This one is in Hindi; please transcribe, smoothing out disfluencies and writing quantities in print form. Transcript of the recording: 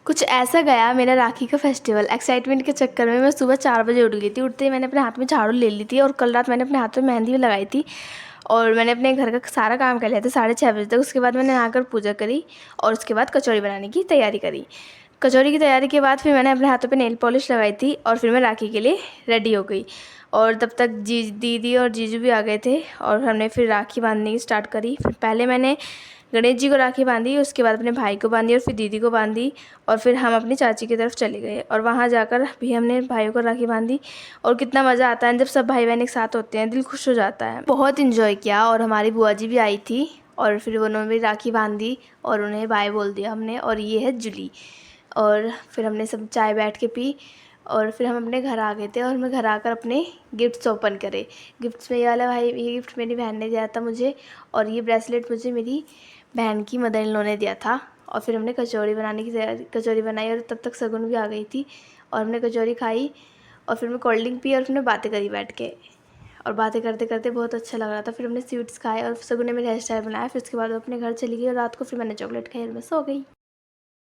कुछ ऐसा गया मेरा राखी का फेस्टिवल। एक्साइटमेंट के चक्कर में मैं सुबह 4 बजे उठ गई थी। उठते ही मैंने अपने हाथ में झाड़ू ले ली थी और कल रात मैंने अपने हाथ में मेहंदी भी लगाई थी और मैंने अपने घर का सारा काम कर लिया था 6:30 बजे तक। उसके बाद मैंने नहाकर पूजा करी और उसके बाद कचौड़ी बनाने की तैयारी करी। कचौड़ी की तैयारी के बाद फिर मैंने अपने हाथों पे नेल पॉलिश लगाई थी और फिर मैं राखी के लिए रेडी हो गई। और तब तक दीदी और जीजू भी आ गए थे और हमने फिर राखी बांधने की स्टार्ट करी। फिर पहले मैंने गणेश जी को राखी बांधी, उसके बाद अपने भाई को बांधी और फिर दीदी को बांधी और फिर हम अपनी चाची की तरफ चले गए और वहाँ जाकर भी हमने भाइयों को राखी बांधी। और कितना मज़ा आता है जब सब भाई बहन एक साथ होते हैं, दिल खुश हो जाता है। बहुत इन्जॉय किया और हमारी बुआ जी भी आई थी और फिर उन्होंने भी राखी बांधी और उन्हें बाय बोल दिया हमने। और ये है जूली। और फिर हमने सब चाय बैठ के पी और फिर हम अपने घर आ गए थे और मैं घर आकर अपने गिफ्ट्स ओपन करे। गिफ्ट्स में ये वाला भाई, ये गिफ्ट मेरी बहन ने दिया था मुझे और ये ब्रेसलेट मुझे मेरी बहन की मदर इन लॉ ने दिया था। और फिर हमने कचौड़ी बनाने की कचौड़ी बनाई और तब तक शगुन भी आ गई थी और हमने कचौड़ी खाई और फिर मैं कोल्ड ड्रिंक पी और फिर मैं बातें करी बैठ के। और बातें करते करते बहुत अच्छा लग रहा था। फिर हमने स्वीट्स खाए और शगुन ने मेरे हेयर स्टाइल बनाया। फिर उसके बाद वो अपने घर चली गई और रात को फिर मैंने चॉकलेट खाई और मैं सो गई।